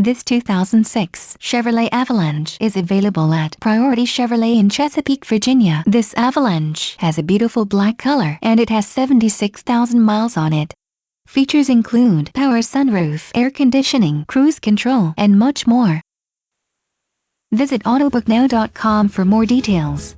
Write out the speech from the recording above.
This 2006 Chevrolet Avalanche is available at Priority Chevrolet in Chesapeake, Virginia. This Avalanche has a beautiful black color and it has 76,000 miles on it. Features include power sunroof, air conditioning, cruise control, and much more. Visit autobooknow.com for more details.